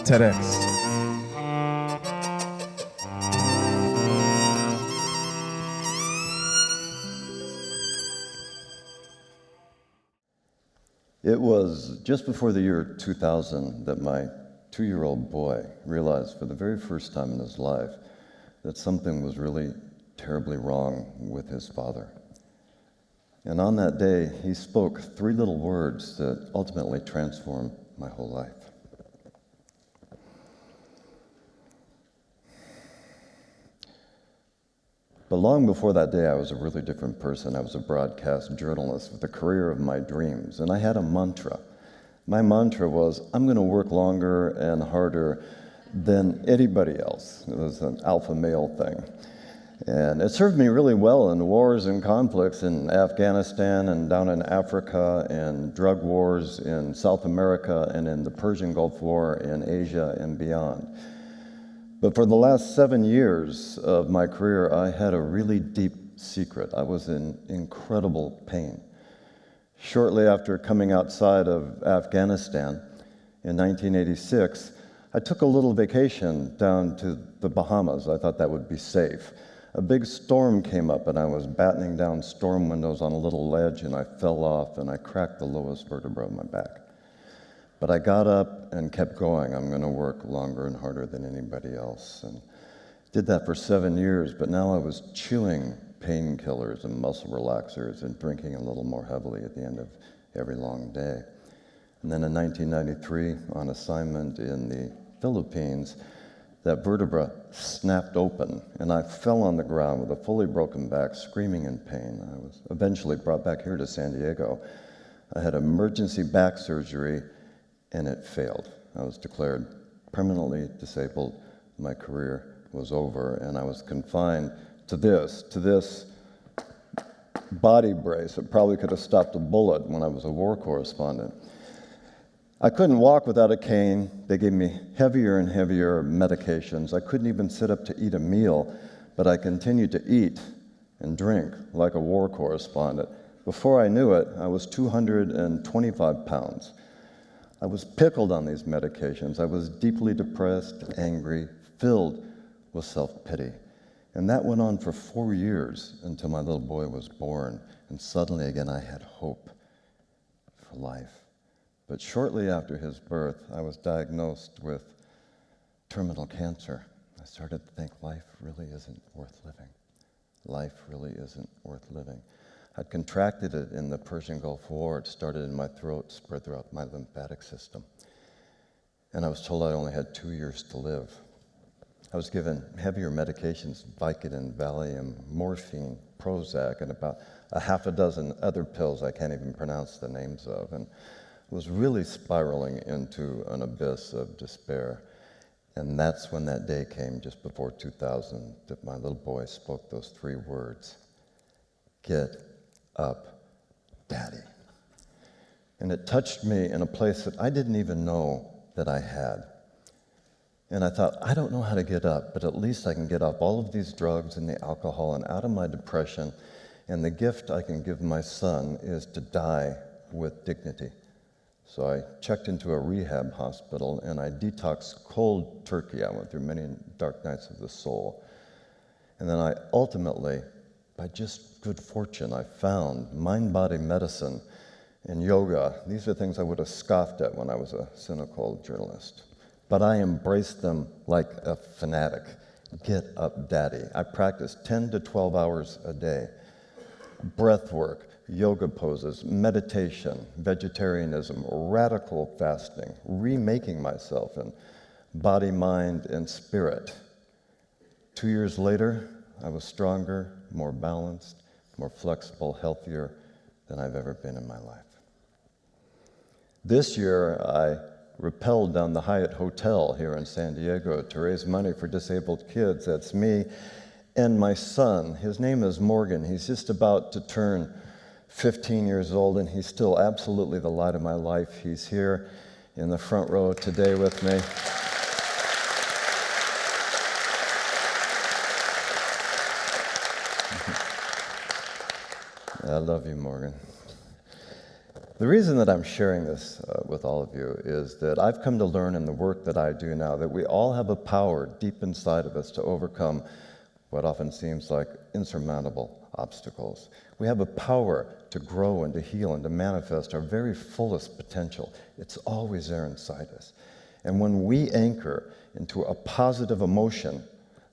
TEDx. It was just before the year 2000 that my 2-year-old boy realized for the very first time in his life that something was really terribly wrong with his father. And on that day, he spoke 3 little words that ultimately transformed my whole life. But long before that day, I was a really different person. I was a broadcast journalist with the career of my dreams, and I had a mantra. My mantra was, I'm going to work longer and harder than anybody else. It was an alpha male thing. And it served me really well in wars and conflicts in Afghanistan and down in Africa, and drug wars in South America and in the Persian Gulf War in Asia and beyond. But for the last 7 years of my career, I had a really deep secret. I was in incredible pain. Shortly after coming outside of Afghanistan in 1986, I took a little vacation down to the Bahamas. I thought that would be safe. A big storm came up, and I was battening down storm windows on a little ledge, and I fell off, and I cracked the lowest vertebra of my back. But I got up and kept going. I'm going to work longer and harder than anybody else. And did that for 7 years, but now I was chewing painkillers and muscle relaxers and drinking a little more heavily at the end of every long day. And then in 1993, on assignment in the Philippines, that vertebra snapped open, and I fell on the ground with a fully broken back, screaming in pain. I was eventually brought back here to San Diego. I had emergency back surgery, and it failed. I was declared permanently disabled. My career was over, and I was confined to this body brace. It probably could have stopped a bullet when I was a war correspondent. I couldn't walk without a cane. They gave me heavier and heavier medications. I couldn't even sit up to eat a meal, but I continued to eat and drink like a war correspondent. Before I knew it, I was 225 pounds. I was pickled on these medications. I was deeply depressed, angry, filled with self-pity. And that went on for 4 years until my little boy was born. And suddenly again, I had hope for life. But shortly after his birth, I was diagnosed with terminal cancer. I started to think life really isn't worth living. Life really isn't worth living. I'd contracted it in the Persian Gulf War. It started in my throat, spread throughout my lymphatic system. And I was told I only had 2 years to live. I was given heavier medications, Vicodin, Valium, morphine, Prozac, and about a half a dozen other pills I can't even pronounce the names of, and was really spiraling into an abyss of despair. And that's when that day came, just before 2000, that my little boy spoke those 3 words: get up, Daddy. And it touched me in a place that I didn't even know that I had. And I thought, I don't know how to get up, but at least I can get off all of these drugs and the alcohol and out of my depression. And the gift I can give my son is to die with dignity. So I checked into a rehab hospital, and I detoxed cold turkey. I went through many dark nights of the soul. And then I ultimately, by just good fortune, I found mind-body medicine and yoga. These are things I would have scoffed at when I was a cynical journalist. But I embraced them like a fanatic. Get up, Daddy. I practiced 10 to 12 hours a day. Breath work, yoga poses, meditation, vegetarianism, radical fasting, remaking myself in body, mind, and spirit. 2 years later, I was stronger, more balanced, more flexible, healthier than I've ever been in my life. This year, I rappelled down the Hyatt Hotel here in San Diego to raise money for disabled kids. That's me and my son. His name is Morgan. He's just about to turn 15 years old, and he's still absolutely the light of my life. He's here in the front row today with me. I love you, Morgan. The reason that I'm sharing this with all of you is that I've come to learn in the work that I do now that we all have a power deep inside of us to overcome what often seems like insurmountable obstacles. We have a power to grow and to heal and to manifest our very fullest potential. It's always there inside us. And when we anchor into a positive emotion,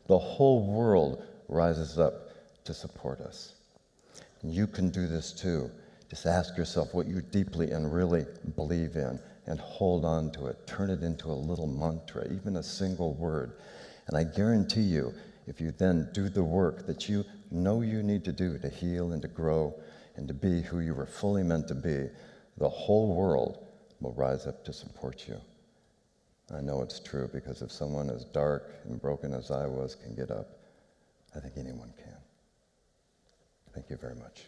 the whole world rises up to support us. And you can do this too. Just ask yourself what you deeply and really believe in and hold on to it. Turn it into a little mantra, even a single word. And I guarantee you, if you then do the work that you know you need to do to heal and to grow and to be who you were fully meant to be, the whole world will rise up to support you. I know it's true, because if someone as dark and broken as I was can get up, I think anyone can. Thank you very much.